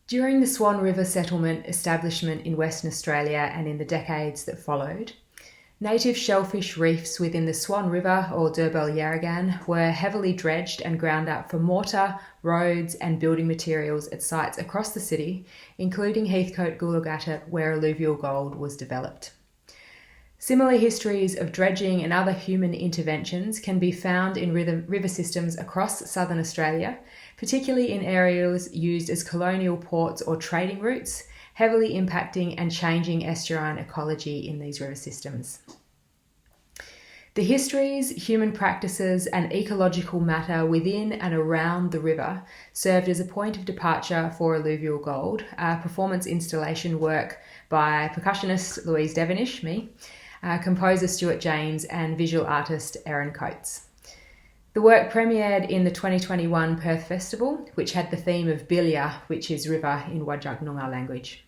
During the Swan River Settlement establishment in Western Australia and in the decades that followed, native shellfish reefs within the Swan River, or Durbel Yarragan, were heavily dredged and ground up for mortar, roads and building materials at sites across the city, including Heathcote Gulagatta, where alluvial gold was developed. Similar histories of dredging and other human interventions can be found in river systems across southern Australia, particularly in areas used as colonial ports or trading routes, heavily impacting and changing estuarine ecology in these river systems. The histories, human practices and ecological matter within and around the river served as a point of departure for Alluvial Gold, a performance installation work by percussionist Louise Devenish, composer Stuart James and visual artist Erin Coates. The work premiered in the 2021 Perth Festival, which had the theme of Bilia, which is river in Whadjuk Noongar language.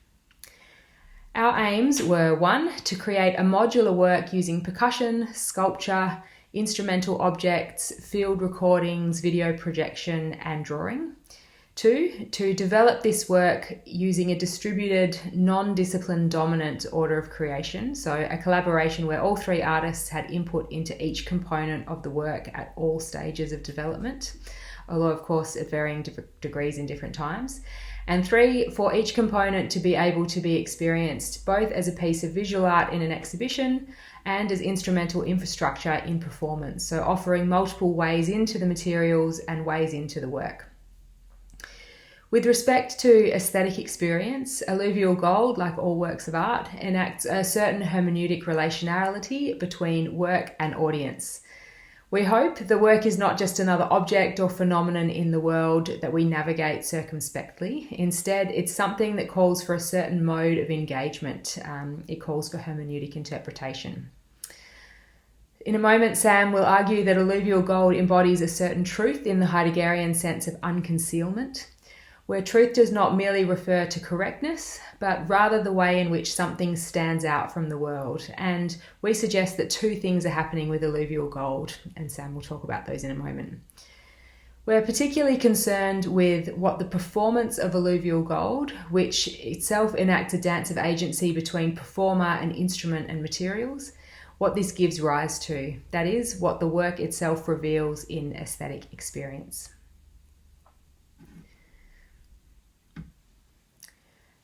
Our aims were 1. To create a modular work using percussion, sculpture, instrumental objects, field recordings, video projection and drawing. 2. To develop this work using a distributed, non-discipline dominant order of creation, so a collaboration where all 3 artists had input into each component of the work at all stages of development, although of course at varying degrees in different times. And 3, for each component to be able to be experienced both as a piece of visual art in an exhibition and as instrumental infrastructure in performance, so offering multiple ways into the materials and ways into the work. With respect to aesthetic experience, Alluvial Gold, like all works of art, enacts a certain hermeneutic relationality between work and audience. We hope the work is not just another object or phenomenon in the world that we navigate circumspectly. Instead, it's something that calls for a certain mode of engagement. It calls for hermeneutic interpretation. In a moment, Sam will argue that Alluvial Gold embodies a certain truth in the Heideggerian sense of unconcealment, where truth does not merely refer to correctness, but rather the way in which something stands out from the world. And we suggest that 2 things are happening with Alluvial Gold, and Sam will talk about those in a moment. We're particularly concerned with what the performance of Alluvial Gold, which itself enacts a dance of agency between performer and instrument and materials, what this gives rise to. That is, what the work itself reveals in aesthetic experience.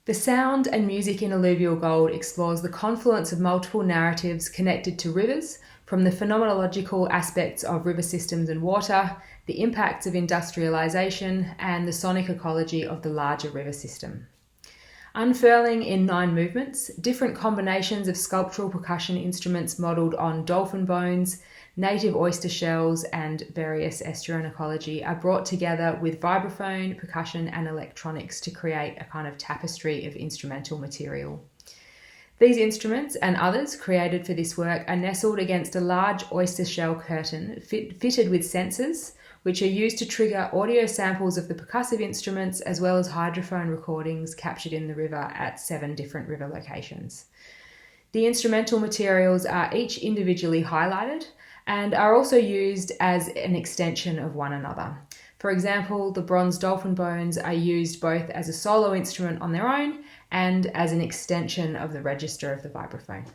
The sound and music in Alluvial Gold explores the confluence of multiple narratives connected to rivers, from the phenomenological aspects of river systems and water, the impacts of industrialisation, and the sonic ecology of the larger river system. Unfurling in 9 movements, different combinations of sculptural percussion instruments modelled on dolphin bones, native oyster shells and various estuarine ecology are brought together with vibraphone, percussion and electronics to create a kind of tapestry of instrumental material. These instruments and others created for this work are nestled against a large oyster shell curtain fitted with sensors, which are used to trigger audio samples of the percussive instruments as well as hydrophone recordings captured in the river at 7 different river locations. The instrumental materials are each individually highlighted and are also used as an extension of one another. For example, the bronze dolphin bones are used both as a solo instrument on their own and as an extension of the register of the vibraphone.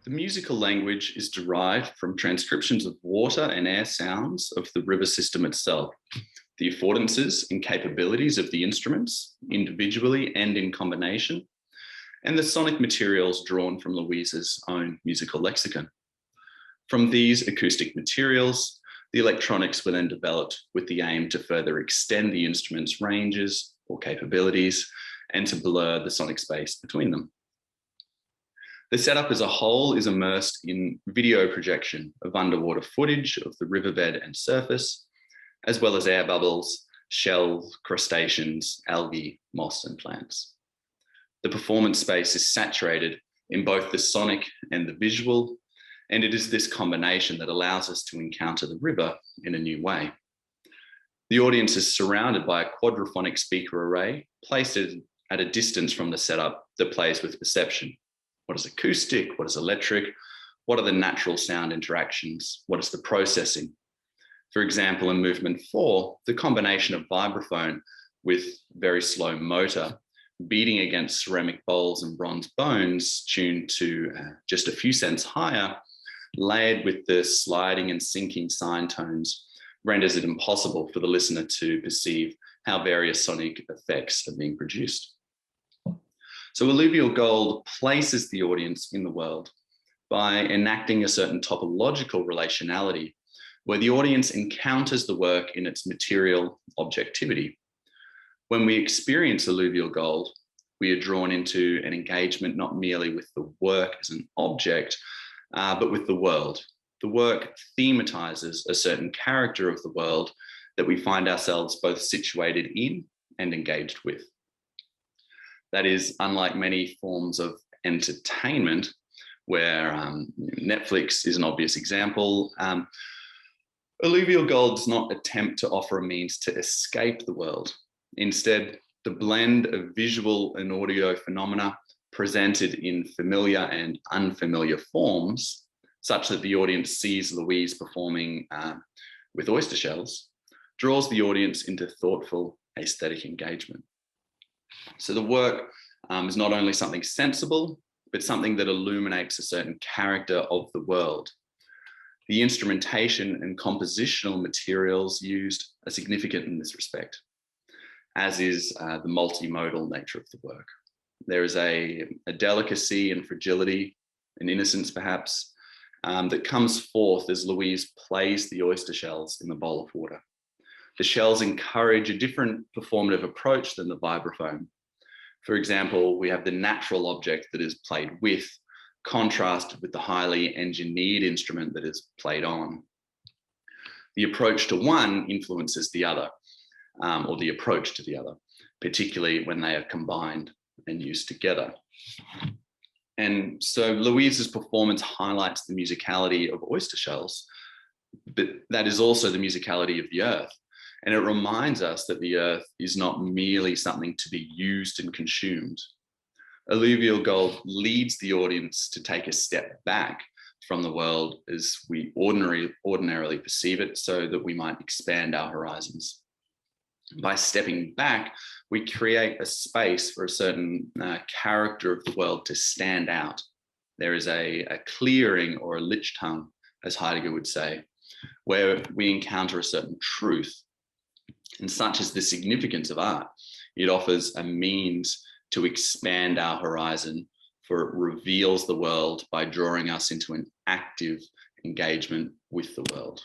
The musical language is derived from transcriptions of water and air sounds of the river system itself, the affordances and capabilities of the instruments, individually and in combination, and the sonic materials drawn from Louise's own musical lexicon. From these acoustic materials, the electronics were then developed with the aim to further extend the instrument's ranges or capabilities and to blur the sonic space between them. The setup as a whole is immersed in video projection of underwater footage of the riverbed and surface, as well as air bubbles, shells, crustaceans, algae, moss, and plants. The performance space is saturated in both the sonic and the visual, and it is this combination that allows us to encounter the river in a new way. The audience is surrounded by a quadraphonic speaker array placed at a distance from the setup that plays with perception. What is acoustic? What is electric? What are the natural sound interactions? What is the processing? For example, in movement 4, the combination of vibraphone with very slow motor beating against ceramic bowls and bronze bones tuned to just a few cents higher, layered with the sliding and sinking sine tones, renders it impossible for the listener to perceive how various sonic effects are being produced. So Alluvial Gold places the audience in the world by enacting a certain topological relationality where the audience encounters the work in its material objectivity. When we experience Alluvial Gold, we are drawn into an engagement not merely with the work as an object, but with the world. The work thematizes a certain character of the world that we find ourselves both situated in and engaged with. That is, unlike many forms of entertainment, where Netflix is an obvious example, Alluvial Gold does not attempt to offer a means to escape the world. Instead, the blend of visual and audio phenomena presented in familiar and unfamiliar forms, such that the audience sees Louise performing with oyster shells, draws the audience into thoughtful aesthetic engagement. So the work is not only something sensible, but something that illuminates a certain character of the world. The instrumentation and compositional materials used are significant in this respect, as is the multimodal nature of the work. There is a delicacy and fragility, an innocence perhaps, that comes forth as Louise plays the oyster shells in the bowl of water. The shells encourage a different performative approach than the vibraphone. For example, we have the natural object that is played with, contrasted with the highly engineered instrument that is played on. The approach to one influences the other, or the approach to the other, particularly when they are combined and used together. And so Louise's performance highlights the musicality of oyster shells, but that is also the musicality of the earth. And it reminds us that the earth is not merely something to be used and consumed. Alluvial Gold leads the audience to take a step back from the world as we ordinarily perceive it, so that we might expand our horizons. By stepping back, we create a space for a certain character of the world to stand out. There is a clearing or a lich tongue, as Heidegger would say, where we encounter a certain truth. And such is the significance of art. It offers a means to expand our horizon, for it reveals the world by drawing us into an active engagement with the world.